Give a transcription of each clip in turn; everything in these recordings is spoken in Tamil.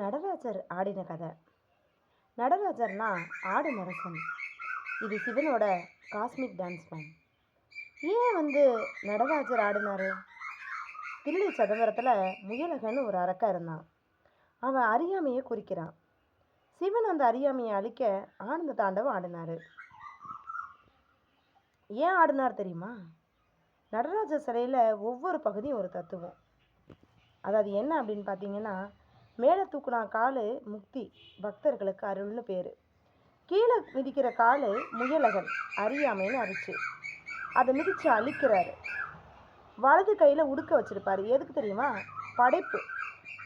நடராஜர் ஆடின கதை. நடராஜர்னா ஆடு நரசன். இது சிவனோட காஸ்மிக் டான்ஸ் ஃபார்ம். ஏன் நடராஜர் ஆடினாரு? தில்லை சதவரத்தில் முயலகன்னு ஒரு அரக்கன் இருந்தான். அவன் அறியாமையை குறிக்கிறான். சிவன் அந்த அறியாமையை அழிக்க ஆனந்த தாண்டவம் ஆடினார். ஏன் ஆடினார் தெரியுமா? நடராஜர் சிலையில் ஒவ்வொரு பகுதியும் ஒரு தத்துவம். அதாவது என்ன அப்படின்னு பார்த்தீங்கன்னா, மேலே தூக்குனா காலு முக்தி, பக்தர்களுக்கு அருள்னு பேர். கீழே மிதிக்கிற காலு முயலகன், அறியாமைன்னு அரிச்சு அதை மிதித்து அழிக்கிறாரு. வலது கையில் உடுக்க வச்சுருப்பார். எதுக்கு தெரியுமா? படைப்பு.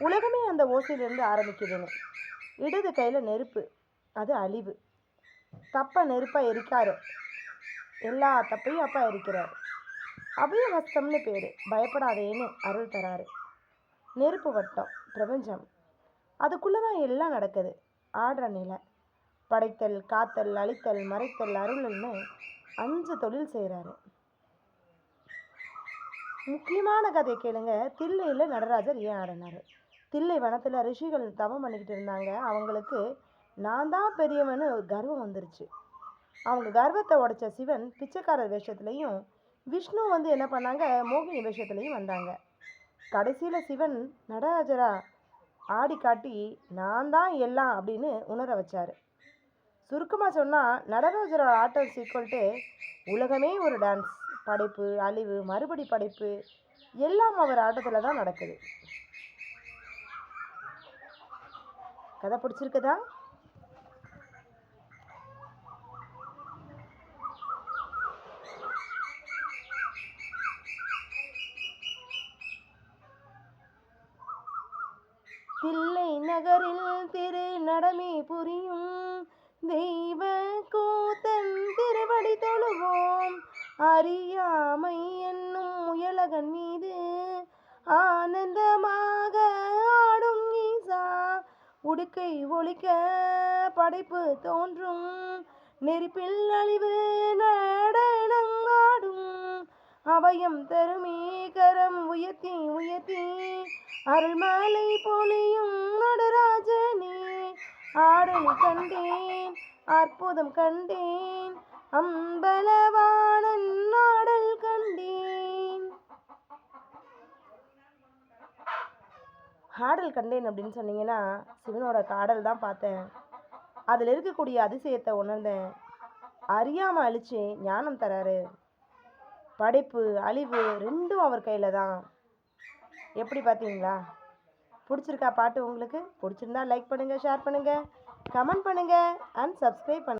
உலகமே அந்த ஓசையிலேருந்து ஆரம்பிக்குதுன்னு. இடது கையில் நெருப்பு, அது அழிவு. தப்பை நெருப்பாக எரிக்காரு. எல்லா தப்பையும் அப்பா எரிக்கிறார். அபயவஸ்தம்னு பேர். பயப்படாதேன்னு அருள் தராரு. நெருப்பு வட்டம், பிரபஞ்சம். அதுக்குள்ளே தான் எல்லாம் நடக்குது. ஆடுற நிலை. படைத்தல், காத்தல், அழித்தல், மறைத்தல், அருள்னு 5 தொழில் செய்கிறாரு. முக்கியமான கதை கேளுங்க. தில்லையில் நடராஜர் ஏன் ஆடினார்? தில்லை வனத்தில் ரிஷிகள் தவம் பண்ணிக்கிட்டு இருந்தாங்க. அவங்களுக்கு நான் தான் பெரியவன்னு கர்வம் வந்துருச்சு. அவங்க கர்வத்தை உடைச்ச சிவன் பிச்சைக்காரர் வேஷத்துலையும், விஷ்ணு என்ன பண்ணாங்க, மோகினி வேஷத்துலையும் வந்தாங்க. கடைசியில் சிவன் நடராஜரா ஆடி காட்டி நான் தான் எல்லாம் அப்படின்னு உணர வச்சார். சுருக்கமாக சொன்னால், நடராஜரோட ஆட்டம் சீக்வல்ட்டு உலகமே ஒரு டான்ஸ். படைப்பு, அழிவு, மறுபடி படைப்பு எல்லாம் அவர் ஆட்டத்தில் தான் நடக்குது. கதை பிடிச்சிருக்குதா? தில்லை நகரில் திரு நடமே புரியும் தெய்வ கூத்தன் திருவடி தொழுவோம். அறியாமை என்னும் முயலகன் மீது ஆனந்தமாக ஆடும் ஈசா. உடுக்கை ஒழிக்க படைப்பு தோன்றும். நெருப்பில் அழிவு நடனம் ஆடும். அபயம் தருமே கரம் உயர்த்தி உயர்த்தி அருள்மலை பொழியும் நடராஜனே. ஆடல் கண்டேன், அற்புதம் கண்டேன், அம்பலவாணன் ஆடல் கண்டேன். ஆடல் கண்டேன் அப்படின்னு சொன்னீங்கன்னா, சிவனோட ஆடல் தான் பார்த்தேன். அதில் இருக்கக்கூடிய அதிசயத்தை உணர்ந்தேன். அறியாமல் அழிச்சு ஞானம் தராரு. படைப்பு, அழிவு ரெண்டும் அவர் கையில் தான். எப்படி பார்த்தீங்களா? பிடிச்சிருக்கா பாட்டு உங்களுக்கு? பிடிச்சிருந்தா லைக் பண்ணுங்கள், ஷேர் பண்ணுங்கள், கமெண்ட் பண்ணுங்கள் அண்ட் சப்ஸ்கிரைப் பண்ணுங்கள்.